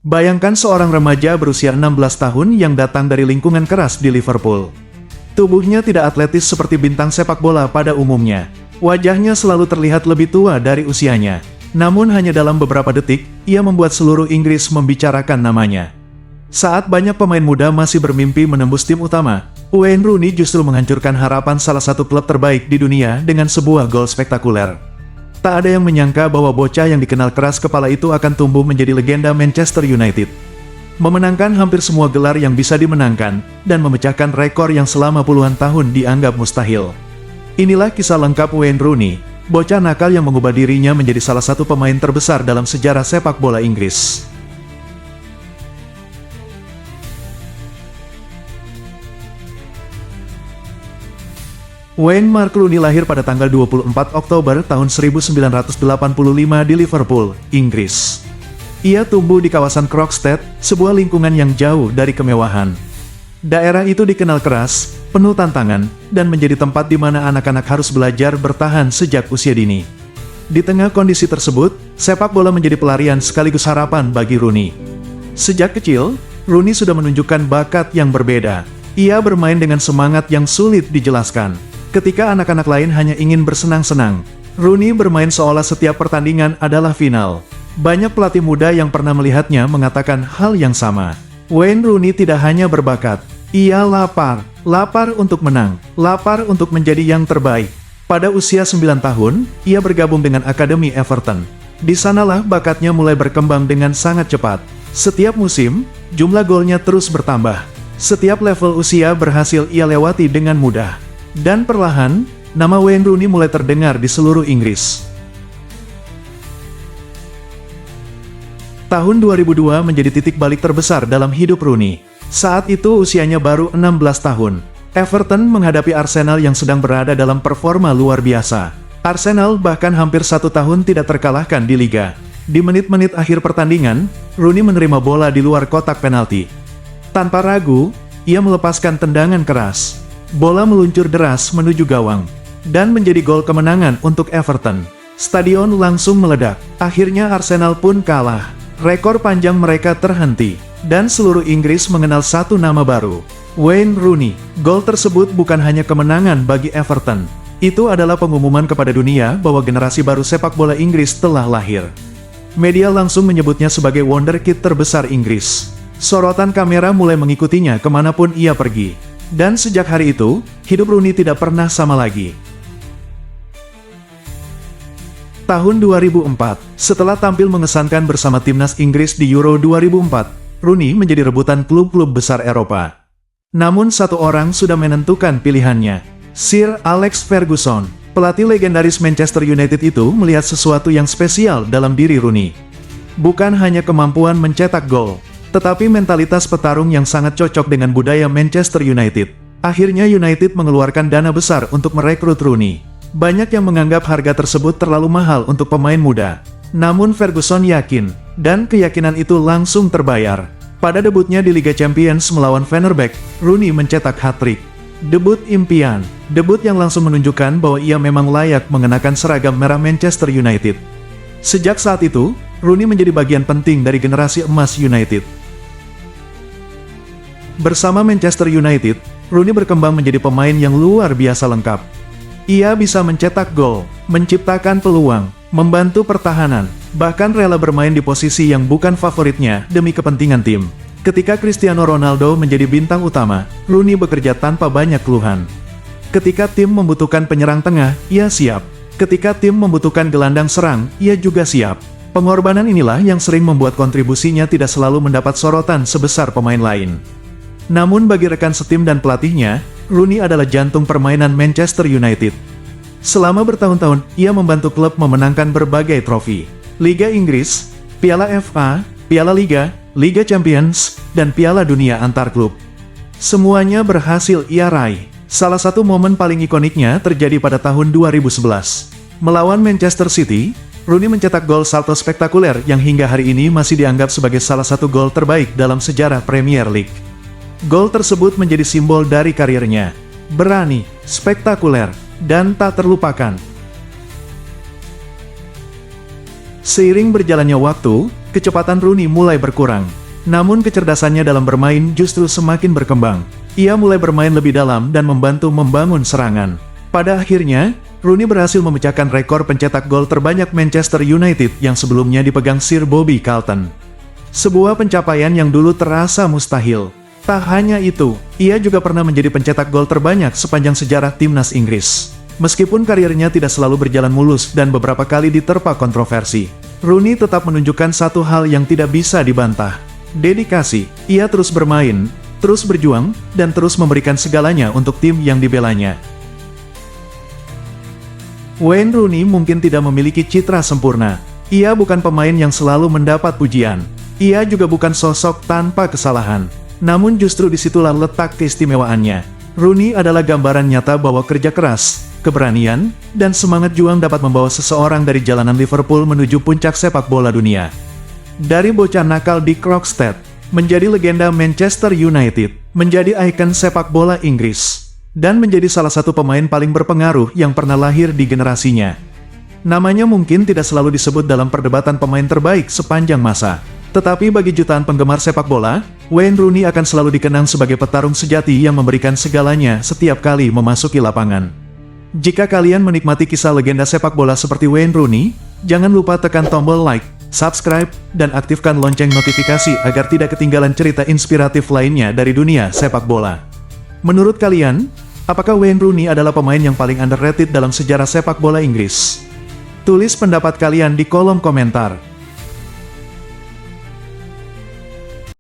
Bayangkan seorang remaja berusia 16 tahun yang datang dari lingkungan keras di Liverpool. Tubuhnya tidak atletis seperti bintang sepak bola pada umumnya. Wajahnya selalu terlihat lebih tua dari usianya. Namun hanya dalam beberapa detik, ia membuat seluruh Inggris membicarakan namanya. Saat banyak pemain muda masih bermimpi menembus tim utama, Wayne Rooney justru menghancurkan harapan salah satu klub terbaik di dunia dengan sebuah gol spektakuler. Tak ada yang menyangka bahwa bocah yang dikenal keras kepala itu akan tumbuh menjadi legenda Manchester United. Memenangkan hampir semua gelar yang bisa dimenangkan, dan memecahkan rekor yang selama puluhan tahun dianggap mustahil. Inilah kisah lengkap Wayne Rooney, bocah nakal yang mengubah dirinya menjadi salah satu pemain terbesar dalam sejarah sepak bola Inggris. Wayne Mark Rooney lahir pada tanggal 24 Oktober tahun 1985 di Liverpool, Inggris. Ia tumbuh di kawasan Croxteth, sebuah lingkungan yang jauh dari kemewahan. Daerah itu dikenal keras, penuh tantangan, dan menjadi tempat di mana anak-anak harus belajar bertahan sejak usia dini. Di tengah kondisi tersebut, sepak bola menjadi pelarian sekaligus harapan bagi Rooney. Sejak kecil, Rooney sudah menunjukkan bakat yang berbeda. Ia bermain dengan semangat yang sulit dijelaskan. Ketika anak-anak lain hanya ingin bersenang-senang, Rooney bermain seolah setiap pertandingan adalah final. Banyak pelatih muda yang pernah melihatnya mengatakan hal yang sama. Wayne Rooney tidak hanya berbakat, ia lapar untuk menang, lapar untuk menjadi yang terbaik. Pada usia 9 tahun, ia bergabung dengan Akademi Everton. Di sanalah bakatnya mulai berkembang dengan sangat cepat. Setiap musim, jumlah golnya terus bertambah. Setiap level usia berhasil ia lewati dengan mudah. Dan perlahan, nama Wayne Rooney mulai terdengar di seluruh Inggris. Tahun 2002 menjadi titik balik terbesar dalam hidup Rooney. Saat itu usianya baru 16 tahun. Everton menghadapi Arsenal yang sedang berada dalam performa luar biasa. Arsenal bahkan hampir 1 tahun tidak terkalahkan di Liga. Di menit-menit akhir pertandingan, Rooney menerima bola di luar kotak penalti. Tanpa ragu, ia melepaskan tendangan keras. Bola meluncur deras menuju gawang, dan menjadi gol kemenangan untuk Everton. Stadion langsung meledak. Akhirnya Arsenal pun kalah. Rekor panjang mereka terhenti, dan seluruh Inggris mengenal satu nama baru, Wayne Rooney. Gol tersebut bukan hanya kemenangan bagi Everton. Itu adalah pengumuman kepada dunia bahwa generasi baru sepak bola Inggris telah lahir. Media langsung menyebutnya sebagai wonderkid terbesar Inggris. Sorotan kamera mulai mengikutinya kemanapun ia pergi. Dan sejak hari itu, hidup Rooney tidak pernah sama lagi. Tahun 2004, setelah tampil mengesankan bersama timnas Inggris di Euro 2004, Rooney menjadi rebutan klub-klub besar Eropa. Namun satu orang sudah menentukan pilihannya, Sir Alex Ferguson. Pelatih legendaris Manchester United itu melihat sesuatu yang spesial dalam diri Rooney. Bukan hanya kemampuan mencetak gol, tetapi mentalitas petarung yang sangat cocok dengan budaya Manchester United. Akhirnya United mengeluarkan dana besar untuk merekrut Rooney. Banyak yang menganggap harga tersebut terlalu mahal untuk pemain muda. Namun Ferguson yakin, dan keyakinan itu langsung terbayar. Pada debutnya di Liga Champions melawan Fenerbahce, Rooney mencetak hat-trick. Debut impian, debut yang langsung menunjukkan bahwa ia memang layak mengenakan seragam merah Manchester United. Sejak saat itu, Rooney menjadi bagian penting dari generasi emas United. Bersama Manchester United, Rooney berkembang menjadi pemain yang luar biasa lengkap. Ia bisa mencetak gol, menciptakan peluang, membantu pertahanan, bahkan rela bermain di posisi yang bukan favoritnya demi kepentingan tim. Ketika Cristiano Ronaldo menjadi bintang utama, Rooney bekerja tanpa banyak keluhan. Ketika tim membutuhkan penyerang tengah, ia siap. Ketika tim membutuhkan gelandang serang, ia juga siap. Pengorbanan inilah yang sering membuat kontribusinya tidak selalu mendapat sorotan sebesar pemain lain. Namun bagi rekan setim dan pelatihnya, Rooney adalah jantung permainan Manchester United. Selama bertahun-tahun, ia membantu klub memenangkan berbagai trofi. Liga Inggris, Piala FA, Piala Liga, Liga Champions, dan Piala Dunia antar klub. Semuanya berhasil ia raih. Salah satu momen paling ikoniknya terjadi pada tahun 2011. Melawan Manchester City, Rooney mencetak gol salto spektakuler yang hingga hari ini masih dianggap sebagai salah satu gol terbaik dalam sejarah Premier League. Gol tersebut menjadi simbol dari karirnya. Berani, spektakuler, dan tak terlupakan. Seiring berjalannya waktu, kecepatan Rooney mulai berkurang. Namun kecerdasannya dalam bermain justru semakin berkembang. Ia mulai bermain lebih dalam dan membantu membangun serangan. Pada akhirnya, Rooney berhasil memecahkan rekor pencetak gol terbanyak Manchester United yang sebelumnya dipegang Sir Bobby Charlton. Sebuah pencapaian yang dulu terasa mustahil. Tak hanya itu, ia juga pernah menjadi pencetak gol terbanyak sepanjang sejarah timnas Inggris. Meskipun karirnya tidak selalu berjalan mulus dan beberapa kali diterpa kontroversi, Rooney tetap menunjukkan satu hal yang tidak bisa dibantah. Dedikasi. Ia terus bermain, terus berjuang, dan terus memberikan segalanya untuk tim yang dibelanya. Wayne Rooney mungkin tidak memiliki citra sempurna. Ia bukan pemain yang selalu mendapat pujian. Ia juga bukan sosok tanpa kesalahan. Namun justru disitulah letak keistimewaannya. Rooney adalah gambaran nyata bahwa kerja keras, keberanian, dan semangat juang dapat membawa seseorang dari jalanan Liverpool menuju puncak sepak bola dunia. Dari bocah nakal di Croxteth, menjadi legenda Manchester United, menjadi ikon sepak bola Inggris, dan menjadi salah satu pemain paling berpengaruh yang pernah lahir di generasinya. Namanya mungkin tidak selalu disebut dalam perdebatan pemain terbaik sepanjang masa. Tetapi bagi jutaan penggemar sepak bola, Wayne Rooney akan selalu dikenang sebagai petarung sejati yang memberikan segalanya setiap kali memasuki lapangan. Jika kalian menikmati kisah legenda sepak bola seperti Wayne Rooney, jangan lupa tekan tombol like, subscribe, dan aktifkan lonceng notifikasi agar tidak ketinggalan cerita inspiratif lainnya dari dunia sepak bola. Menurut kalian, apakah Wayne Rooney adalah pemain yang paling underrated dalam sejarah sepak bola Inggris? Tulis pendapat kalian di kolom komentar.